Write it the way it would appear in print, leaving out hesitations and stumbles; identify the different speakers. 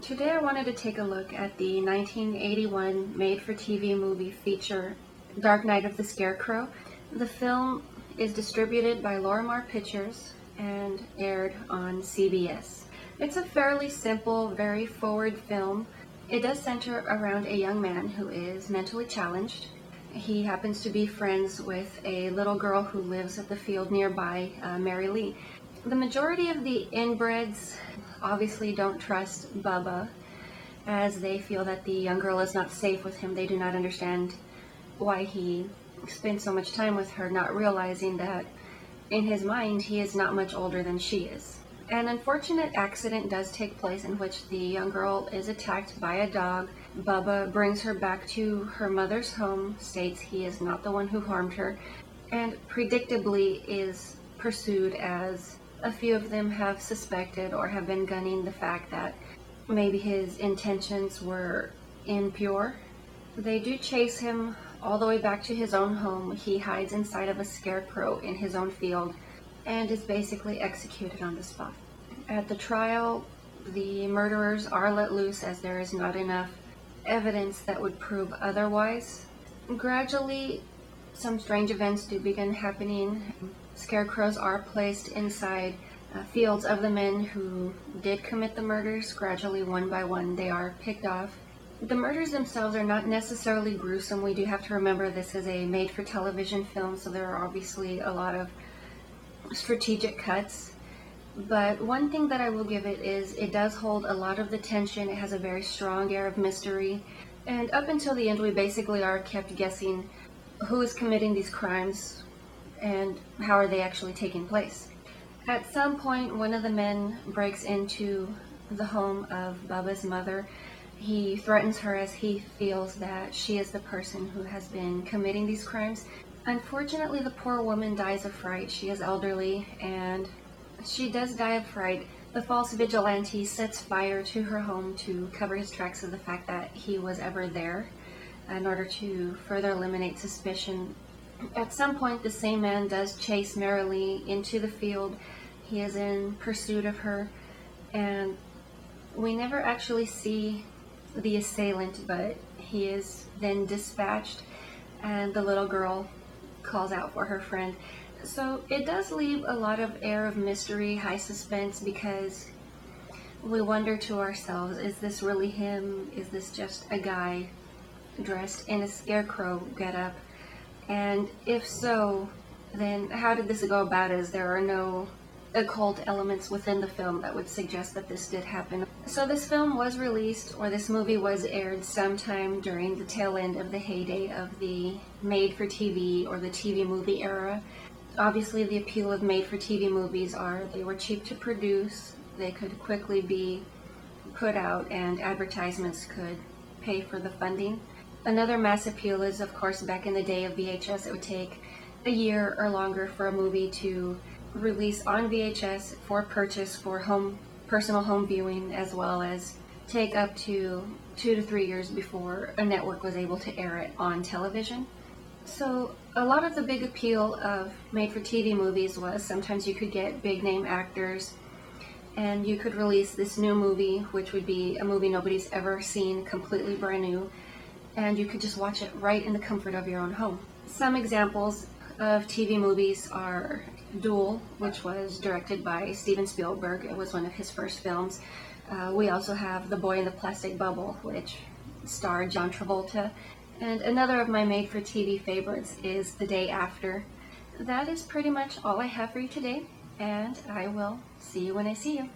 Speaker 1: Today I wanted to take a look at the 1981 made-for-TV movie feature, Dark Night of the Scarecrow. The film is distributed by Lorimar-Telepictures and aired on CBS. It's a fairly simple, very forward film. It does center around a young man who is mentally challenged. He happens to be friends with a little girl who lives at the field nearby, Mary Lee. The majority of the inbreds obviously don't trust Bubba, as they feel that the young girl is not safe with him. They do not understand why he spends so much time with her, not realizing that in his mind he is not much older than she is. An unfortunate accident does take place in which the young girl is attacked by a dog. Bubba brings her back to her mother's home, states he is not the one who harmed her, and predictably is pursued, as a few of them have suspected or have been gunning the fact that maybe his intentions were impure. They do chase him all the way back to his own home. He hides inside of a scarecrow in his own field and is basically executed on the spot. At the trial, the murderers are let loose as there is not enough evidence that would prove otherwise. Gradually, some strange events do begin happening. Scarecrows are placed inside fields of the men who did commit the murders. Gradually, one by one, they are picked off. The murders themselves are not necessarily gruesome. We do have to remember this is a made-for-television film, so there are obviously a lot of strategic cuts. But one thing that I will give it is it does hold a lot of the tension. It has a very strong air of mystery. And up until the end, we basically are kept guessing who is committing these crimes and how are they actually taking place. At some point, one of the men breaks into the home of Bubba's mother. He threatens her as he feels that she is the person who has been committing these crimes. Unfortunately, the poor woman dies of fright. She is elderly, and she does die of fright. The false vigilante sets fire to her home to cover his tracks of the fact that he was ever there, in order to further eliminate suspicion. At some point, the same man does chase Mary Lee into the field. He is in pursuit of her, and we never actually see the assailant, but he is then dispatched, and the little girl calls out for her friend. So it does leave a lot of air of mystery, high suspense, because we wonder to ourselves, is this really him? Is this just a guy dressed in a scarecrow getup? And if so, then how did this go about, as there are no occult elements within the film that would suggest that this did happen. So this film was released, or this movie was aired sometime during the tail end of the heyday of the made-for-TV or the TV movie era. Obviously, the appeal of made-for-TV movies are they were cheap to produce, they could quickly be put out, and advertisements could pay for the funding. Another mass appeal is, of course, back in the day of VHS, it would take a year or longer for a movie to release on VHS for purchase for personal home viewing, as well as take up to 2 to 3 years before a network was able to air it on television. So a lot of the big appeal of made-for-TV movies was sometimes you could get big-name actors, and you could release this new movie, which would be a movie nobody's ever seen, completely brand new, and you could just watch it right in the comfort of your own home. Some examples of TV movies are Duel, which was directed by Steven Spielberg. It was one of his first films. We also have The Boy in the Plastic Bubble, which starred John Travolta. And another of my made-for-TV favorites is The Day After. That is pretty much all I have for you today, and I will see you when I see you.